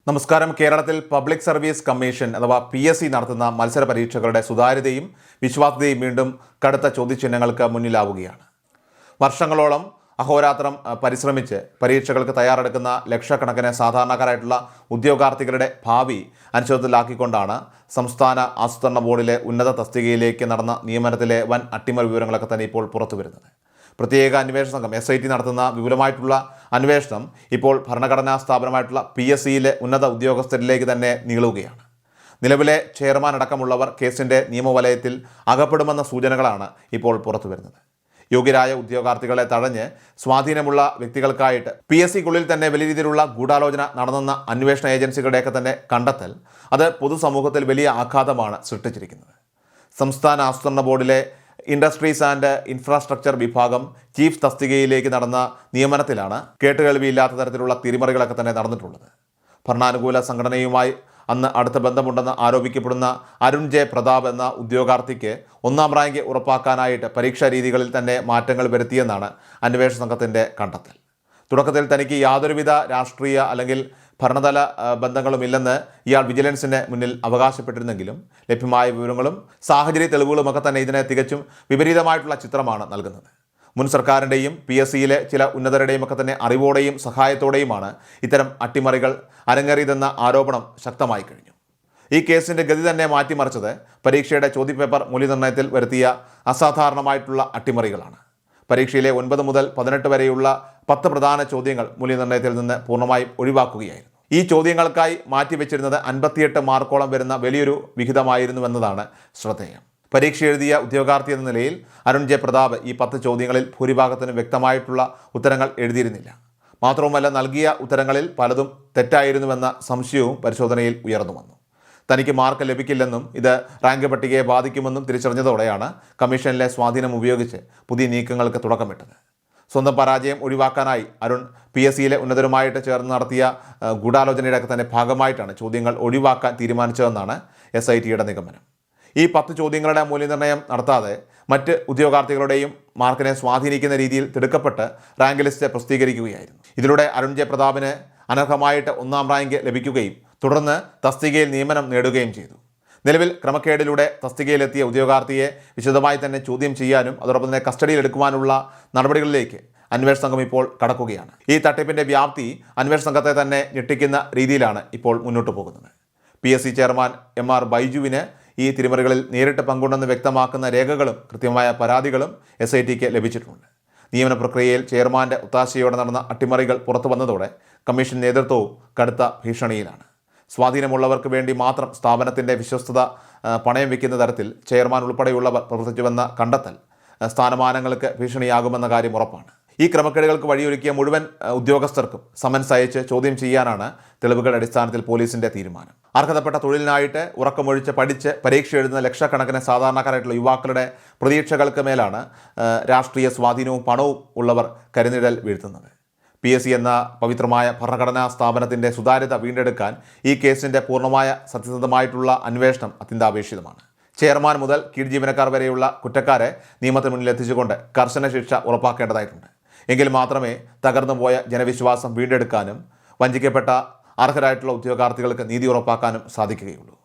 നമസ്കാരം. കേരളത്തിൽ public service commission അഥവാ PSC നടത്തുന്ന മത്സര പരീക്ഷകളുടെ സുതാര്യതയും വിശ്വാസ്യതയും വീണ്ടും കടുത്ത ചോദ്യചിഹ്നങ്ങൾക്ക് മുന്നിലാവുകയാണ്. വർഷങ്ങളോളം അഹോരാത്രം പരിശ്രമിച്ച് പരീക്ഷകൾക്ക് തയ്യാറെടുക്കുന്ന ലക്ഷക്കണക്കിന് സാധാരണക്കാരായിട്ടുള്ള ഉദ്യോഗാർത്ഥികളുടെ ഭാവി അനിശ്ചിതത്വത്തിലാക്കിക്കൊണ്ടാണ് സംസ്ഥാന ആസൂത്രണ ബോർഡിലെ ഉന്നത തസ്തികയിലേക്ക് നടന്ന നിയമനത്തിലെ വൻ അട്ടിമറി വിവരങ്ങളൊക്കെ തന്നെ ഇപ്പോൾ പുറത്തു വരുന്നത്. പ്രത്യേക അന്വേഷണ സംഘം SIT നടത്തുന്ന വിപുലമായിട്ടുള്ള അന്വേഷണം ഇപ്പോൾ ഭരണഘടനാ സ്ഥാപനമായിട്ടുള്ള PSCയിലെ ഉന്നത ഉദ്യോഗസ്ഥരിലേക്ക് തന്നെ നീളുകയാണ്. നിലവിലെ ചെയർമാൻ അടക്കമുള്ളവർ കേസിൻ്റെ നിയമവലയത്തിൽ അകപ്പെടുമെന്ന സൂചനകളാണ് ഇപ്പോൾ പുറത്തു വരുന്നത്. യോഗ്യരായ ഉദ്യോഗാർത്ഥികളെ തഴഞ്ഞ് സ്വാധീനമുള്ള വ്യക്തികൾക്കായിട്ട് PSCക്കുള്ളിൽ തന്നെ വലിയ രീതിയിലുള്ള ഗൂഢാലോചന നടന്നെന്ന അന്വേഷണ ഏജൻസികളുടെയൊക്കെ തന്നെ കണ്ടെത്തൽ അത് പൊതുസമൂഹത്തിൽ വലിയ ആഘാതമാണ് സൃഷ്ടിച്ചിരിക്കുന്നത്. സംസ്ഥാന ആസൂത്രണ ബോർഡിലെ ഇൻഡസ്ട്രീസ് ആൻഡ് ഇൻഫ്രാസ്ട്രക്ചർ വിഭാഗം ചീഫ് തസ്തികയിലേക്ക് നടന്ന നിയമനത്തിലാണ് കേട്ടുകേൾവിയില്ലാത്ത തരത്തിലുള്ള തിരിമറികളൊക്കെ തന്നെ നടന്നിട്ടുള്ളത്. ഭരണാനുകൂല സംഘടനയുമായി അന്ന് അടുത്ത ബന്ധമുണ്ടെന്ന് ആരോപിക്കപ്പെടുന്ന അരുൺ ജെ പ്രതാപ് എന്ന ഉദ്യോഗാർത്ഥിക്ക് 1ാം റാങ്ക് ഉറപ്പാക്കാനായിട്ട് പരീക്ഷാ രീതികളിൽ തന്നെ മാറ്റങ്ങൾ വരുത്തിയെന്നാണ് അന്വേഷണ സംഘത്തിൻ്റെ കണ്ടെത്തൽ. തുടക്കത്തിൽ തനിക്ക് യാതൊരുവിധ രാഷ്ട്രീയ അല്ലെങ്കിൽ ഭരണതല ബന്ധങ്ങളുമില്ലെന്ന് ഇയാൾ വിജിലൻസിന് മുന്നിൽ അവകാശപ്പെട്ടിരുന്നെങ്കിലും ലഭ്യമായ വിവരങ്ങളും സാഹചര്യ തെളിവുകളുമൊക്കെ തന്നെ ഇതിനെ തികച്ചും വിപരീതമായിട്ടുള്ള ചിത്രമാണ് നൽകുന്നത്. മുൻ സർക്കാരിൻ്റെയും PSCയിലെ ചില ഉന്നതരുടെയും ഒക്കെ തന്നെ അറിവോടെയും സഹായത്തോടെയുമാണ് ഇത്തരം അട്ടിമറികൾ അരങ്ങേറിയതെന്ന ആരോപണം ശക്തമായി കഴിഞ്ഞു. ഈ കേസിൻ്റെ ഗതി തന്നെ മാറ്റിമറിച്ചത് പരീക്ഷയുടെ ചോദ്യപേപ്പർ മൂല്യനിർണ്ണയത്തിൽ വരുത്തിയ അസാധാരണമായിട്ടുള്ള അട്ടിമറികളാണ്. പരീക്ഷയിലെ 9 മുതൽ 18 വരെയുള്ള 10 പ്രധാന ചോദ്യങ്ങൾ മൂല്യനിർണ്ണയത്തിൽ നിന്ന് പൂർണ്ണമായും ഒഴിവാക്കുകയായിരുന്നു. ഈ ചോദ്യങ്ങൾക്കായി മാറ്റിവെച്ചിരുന്നത് 58 മാർക്കോളം വരുന്ന വലിയൊരു വിഹിതമായിരുന്നുവെന്നതാണ് ശ്രദ്ധേയം. പരീക്ഷ എഴുതിയ ഉദ്യോഗാർത്ഥി എന്ന നിലയിൽ അരുൺ ജെ പ്രതാപ് ഈ 10 ചോദ്യങ്ങളിൽ ഭൂരിഭാഗത്തിനും വ്യക്തമായിട്ടുള്ള ഉത്തരങ്ങൾ എഴുതിയിരുന്നില്ല. മാത്രവുമല്ല, നൽകിയ ഉത്തരങ്ങളിൽ പലതും തെറ്റായിരുന്നുവെന്ന സംശയവും പരിശോധനയിൽ ഉയർന്നു വന്നു. തനിക്ക് മാർക്ക് ലഭിക്കില്ലെന്നും ഇത് റാങ്ക് പട്ടികയെ ബാധിക്കുമെന്നും തിരിച്ചറിഞ്ഞതോടെയാണ് കമ്മീഷനിലെ സ്വാധീനം ഉപയോഗിച്ച് പുതിയ നീക്കങ്ങൾക്ക് തുടക്കമിട്ടത്. സ്വന്തം പരാജയം ഒഴിവാക്കാനായി അരുൺ PSCയിലെ ഉന്നതരുമായിട്ട് ചേർന്ന് നടത്തിയ ഗൂഢാലോചനയുടെ തന്നെ ഭാഗമായിട്ടാണ് ചോദ്യങ്ങൾ ഒഴിവാക്കാൻ തീരുമാനിച്ചതെന്നാണ് SITയുടെ നിഗമനം. ഈ 10 ചോദ്യങ്ങളുടെ മൂല്യനിർണ്ണയം നടത്താതെ മറ്റ് ഉദ്യോഗാർത്ഥികളുടെയും മാർക്കിനെ സ്വാധീനിക്കുന്ന രീതിയിൽ തിടുക്കപ്പെട്ട് റാങ്ക് ലിസ്റ്റ് പ്രസിദ്ധീകരിക്കുകയായിരുന്നു. ഇതിലൂടെ അരുൺ ജെ പ്രതാപിന് അനർഹമായിട്ട് 1ാം റാങ്ക് ലഭിക്കുകയും തുടർന്ന് തസ്തികയിൽ നിയമനം നേടുകയും ചെയ്തു. നിലവിൽ ക്രമക്കേടിലൂടെ തസ്തികയിലെത്തിയ ഉദ്യോഗാർത്ഥിയെ വിശദമായി തന്നെ ചോദ്യം ചെയ്യാനും അതോടൊപ്പം തന്നെ കസ്റ്റഡിയിലെടുക്കുവാനുള്ള നടപടികളിലേക്ക് അന്വേഷണ സംഘം ഇപ്പോൾ കടക്കുകയാണ്. ഈ തട്ടിപ്പിൻ്റെ വ്യാപ്തി അന്വേഷണ സംഘത്തെ തന്നെ ഞെട്ടിക്കുന്ന രീതിയിലാണ് ഇപ്പോൾ മുന്നോട്ട് പോകുന്നത്. PSC ചെയർമാൻ MR ബൈജുവിന് ഈ തിരിമറികളിൽ നേരിട്ട് പങ്കുണ്ടെന്ന് വ്യക്തമാക്കുന്ന രേഖകളും കൃത്യമായ പരാതികളും SITക്ക് ലഭിച്ചിട്ടുണ്ട്. നിയമന പ്രക്രിയയിൽ ചെയർമാൻ്റെ ഒത്താശയോടെ നടന്ന അട്ടിമറികൾ പുറത്തു വന്നതോടെ കമ്മീഷൻ നേതൃത്വവും കടുത്ത ഭീഷണിയിലാണ്. സ്വാധീനമുള്ളവർക്ക് വേണ്ടി മാത്രം സ്ഥാപനത്തിൻ്റെ വിശ്വസ്തത പണയം വയ്ക്കുന്ന തരത്തിൽ ചെയർമാൻ ഉൾപ്പെടെയുള്ളവർ പ്രവർത്തിച്ചുവെന്ന കണ്ടെത്തൽ സ്ഥാനമാനങ്ങൾക്ക് ഭീഷണിയാകുമെന്ന കാര്യം ഉറപ്പാണ്. ഈ ക്രമക്കേടുകൾക്ക് വഴിയൊരുക്കിയ മുഴുവൻ ഉദ്യോഗസ്ഥർക്കും സമൻസ് അയച്ച് ചോദ്യം ചെയ്യാനാണ് തെളിവുകളുടെ അടിസ്ഥാനത്തിൽ പോലീസിൻ്റെ തീരുമാനം. അർഹതപ്പെട്ട തൊഴിലിനായിട്ട് ഉറക്കമൊഴിച്ച് പഠിച്ച് പരീക്ഷ എഴുതുന്ന ലക്ഷക്കണക്കിന് സാധാരണക്കാരായിട്ടുള്ള യുവാക്കളുടെ പ്രതീക്ഷകൾക്ക് മേലാണ് രാഷ്ട്രീയ സ്വാധീനവും പണവും ഉള്ളവർ കരിനിഴൽ വീഴ്ത്തുന്നത്. PSC എന്ന പവിത്രമായ ഭരണഘടനാ സ്ഥാപനത്തിൻ്റെ സുതാര്യത വീണ്ടെടുക്കാൻ ഈ കേസിൻ്റെ പൂർണ്ണമായ സത്യസന്ധമായിട്ടുള്ള അന്വേഷണം അത്യന്താപേക്ഷിതമാണ്. ചെയർമാൻ മുതൽ കീഴ് ജീവനക്കാർ വരെയുള്ള കുറ്റക്കാരെ നിയമത്തിന് മുന്നിൽ എത്തിച്ചുകൊണ്ട് കർശന ശിക്ഷ ഉറപ്പാക്കേണ്ടതായിട്ടുണ്ട്. എങ്കിൽ മാത്രമേ തകർന്നുപോയ ജനവിശ്വാസം വീണ്ടെടുക്കാനും വഞ്ചിക്കപ്പെട്ട അർഹരായിട്ടുള്ള ഉദ്യോഗാർത്ഥികൾക്ക് നീതി ഉറപ്പാക്കാനും സാധിക്കുകയുള്ളൂ.